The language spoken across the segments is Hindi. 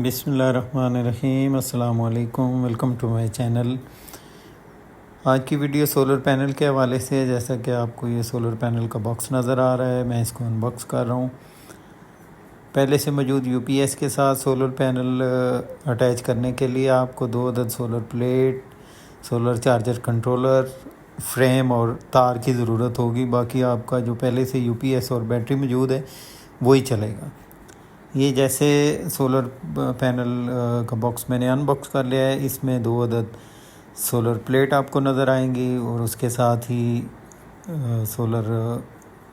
बिस्मिल्लाहिर्रहमानिर्रहीम। अस्सलाम वालेकुम। Welcome to my channel. आज की वीडियो सोलर पैनल के हवाले से है। जैसा कि आपको ये सोलर पैनल का बॉक्स नज़र आ रहा है, मैं इसको अनबॉक्स कर रहा हूँ। पहले से मौजूद यूपीएस के साथ सोलर पैनल अटैच करने के लिए आपको 2 अदद solar plate, solar charger controller, frame और तार की ज़रूरत होगी। बाकी आपका जो पहले से यूपीएस और बैटरी मौजूद है वही चलेगा। ये जैसे सोलर पैनल का बॉक्स मैंने अनबॉक्स कर लिया है। इसमें 2 अदद सोलर प्लेट आपको नज़र आएंगी और उसके साथ ही सोलर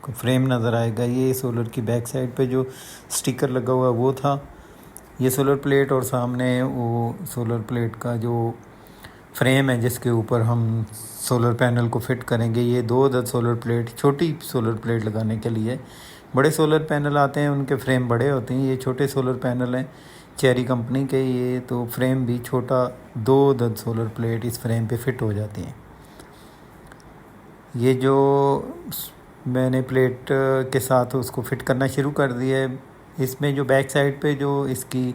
का फ्रेम नज़र आएगा। ये सोलर की बैक साइड पे जो स्टिकर लगा हुआ वो था, ये सोलर प्लेट, और सामने वो सोलर प्लेट का जो फ्रेम है जिसके ऊपर हम सोलर पैनल को फिट करेंगे। ये 2 अदद सोलर प्लेट, छोटी सोलर प्लेट लगाने के लिए। बड़े सोलर पैनल आते हैं उनके फ्रेम बड़े होते हैं, ये छोटे सोलर पैनल हैं चेरी कंपनी के। ये तो फ्रेम भी छोटा, 2 अदद सोलर प्लेट इस फ्रेम पे फिट हो जाती हैं। ये जो मैंने प्लेट के साथ उसको फिट करना शुरू कर दिया है। इसमें जो बैक साइड पे जो इसकी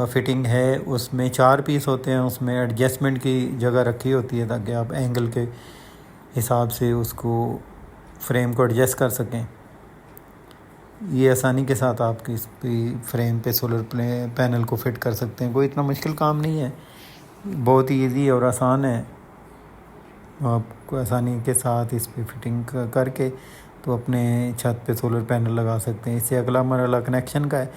फिटिंग है उसमें 4 पीस होते हैं। उसमें एडजस्टमेंट की जगह रखी होती है ताकि आप एंगल के हिसाब से उसको फ्रेम को एडजस्ट कर सकें। ये आसानी के साथ आप इस फ्रेम पे सोलर पैनल को फिट कर सकते हैं। कोई इतना मुश्किल काम नहीं है, बहुत ही ईजी और आसान है। आपको आसानी के साथ इस पे फिटिंग करके तो अपने छत पे सोलर पैनल लगा सकते हैं। इससे अगला मरहला कनेक्शन का है।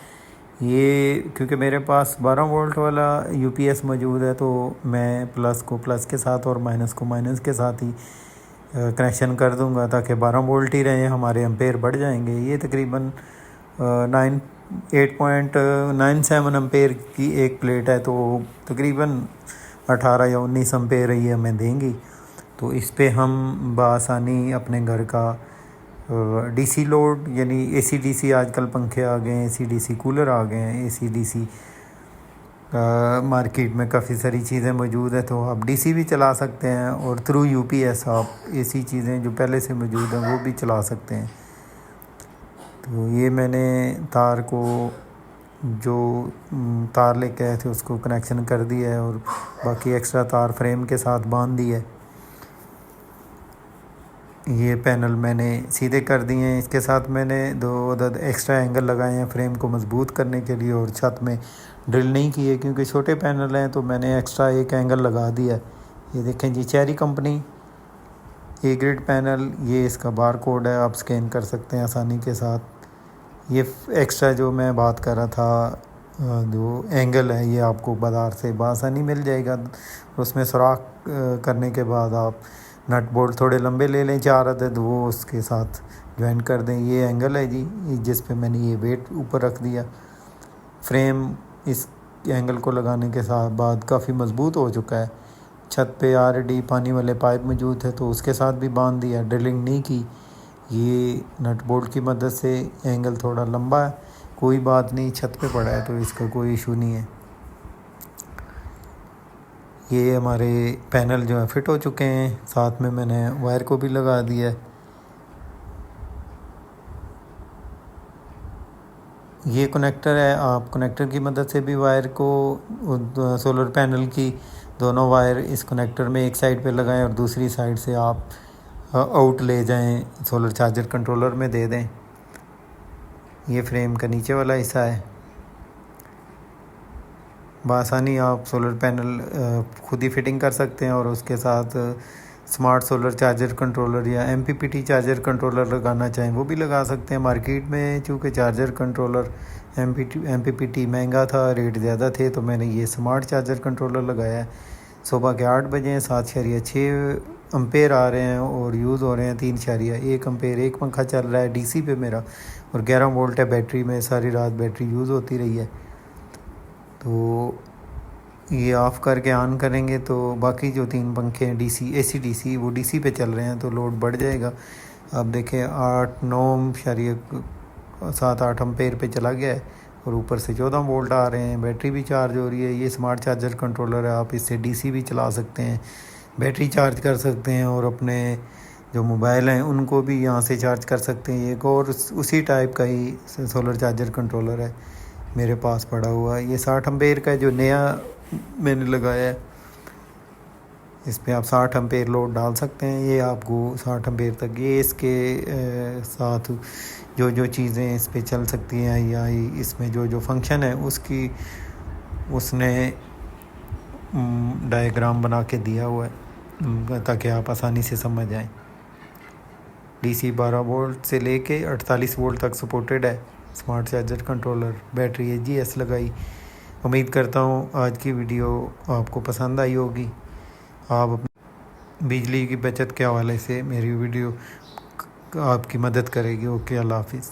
ये क्योंकि मेरे पास 12 वोल्ट वाला यूपीएस मौजूद है तो मैं प्लस को प्लस के साथ और माइनस को माइनस के साथ ही कनेक्शन कर दूंगा ताकि 12 वोल्ट ही रहे, हमारे एम्पेयर बढ़ जाएंगे। ये तकरीबन 8.97 एम्पेयर की एक प्लेट है तो तकरीबन 18 या 19 एम्पेयर ये हमें देंगी। तो इस पे हम बआसानी अपने घर का डीसी लोड, यानी एसी डीसी, आजकल पंखे आ गए हैं, एसी डीसी कूलर आ गए हैं, एसी डीसी मार्केट में काफ़ी सारी चीज़ें मौजूद है तो आप डीसी भी चला सकते हैं और थ्रू यूपीएस आप एसी चीज़ें जो पहले से मौजूद हैं वो भी चला सकते हैं। तो ये मैंने तार को जो तार लेके आए थे उसको कनेक्शन कर दिया है और बाकी एक्स्ट्रा तार फ्रेम के साथ बांध दिया है। ये पैनल मैंने सीधे कर दिए हैं। इसके साथ मैंने 2 अदद एक्स्ट्रा एंगल लगाए हैं फ्रेम को मजबूत करने के लिए और छत में ड्रिल नहीं किए क्योंकि छोटे पैनल हैं तो मैंने एक्स्ट्रा एक एंगल लगा दिया। ये देखें जी, Cherry company A grade panel, ये इसका बार कोड है, आप स्कैन कर सकते हैं आसानी के साथ। ये एक्स्ट्रा जो मैं बात कर रहा था जो एंगल है ये आपको बाज़ार से बआसानी मिल जाएगा। उसमें सुराख करने के बाद आप नट बोल्ट थोड़े लंबे ले लें, 4 अदद, वो उसके साथ ज्वाइन कर दें। ये एंगल है जी जिस पे मैंने ये वेट ऊपर रख दिया। फ्रेम इस एंगल को लगाने के साथ बाद काफ़ी मज़बूत हो चुका है। छत पे ऑलरेडी पानी वाले पाइप मौजूद है तो उसके साथ भी बांध दिया, ड्रिलिंग नहीं की। ये नट बोल्ट की मदद से एंगल थोड़ा लंबा है, कोई बात नहीं, छत पे पड़ा है तो इसका कोई इशू नहीं है। ये हमारे पैनल जो है फिट हो चुके हैं, साथ में मैंने वायर को भी लगा दिया है। ये कनेक्टर है, आप कनेक्टर की मदद से भी वायर को, सोलर पैनल की दोनों वायर इस कनेक्टर में एक साइड पे लगाएं और दूसरी साइड से आप आउट ले जाएं, सोलर चार्जर कंट्रोलर में दे दें। ये फ्रेम का नीचे वाला हिस्सा है। बआसानी आप सोलर पैनल खुद ही फिटिंग कर सकते हैं और उसके साथ स्मार्ट सोलर चार्जर कंट्रोलर या एमपीपीटी चार्जर कंट्रोलर लगाना चाहें वो भी लगा सकते हैं। मार्केट में चूँकि चार्जर कंट्रोलर एमपीपीटी महंगा था, रेट ज़्यादा थे, तो मैंने ये स्मार्ट चार्जर कंट्रोलर लगाया है। सुबह के 8 बजे 7.6 एम्पेयर आ रहे हैं और यूज़ हो रहे हैं 3.1 एम्पेयर। एक पंखा चल रहा है डीसी पे मेरा और 11 वोल्ट है बैटरी में, सारी रात बैटरी यूज़ होती रही है। तो ये ऑफ़ करके ऑन करेंगे तो बाकी जो 3 पंखे हैं डीसी, एसी डीसी, वो डीसी पे चल रहे हैं तो लोड बढ़ जाएगा। अब देखें 7-8 एम्पेयर पे चला गया है और ऊपर से 14 वोल्ट आ रहे हैं, बैटरी भी चार्ज हो रही है। ये स्मार्ट चार्जर कंट्रोलर है, आप इससे डीसी भी चला सकते हैं, बैटरी चार्ज कर सकते हैं और अपने जो मोबाइल हैं उनको भी यहाँ से चार्ज कर सकते हैं। एक और उसी टाइप का ही सोलर चार्जर कंट्रोलर है। मेरे पास पड़ा हुआ है। ये 60 एम्पेयर का जो नया मैंने लगाया है, इस पे आप 60 एम्पेयर लोड डाल सकते हैं। ये आपको 60 एम्पेयर तक ये इसके साथ जो जो चीज़ें इस पे चल सकती हैं या इसमें जो जो फंक्शन है उसने डायग्राम बना के दिया हुआ है ताकि आप आसानी से समझ जाएं। DC 12 वोल्ट से लेके 48 वोल्ट तक सपोर्टेड है। Smart charger controller, battery AGS लगाई। उम्मीद करता हूँ आज की वीडियो आपको पसंद आई होगी। आप अपनी बिजली की बचत के हवाले से मेरी वीडियो आपकी मदद करेगी। ओके, अल्लाह हाफिज़।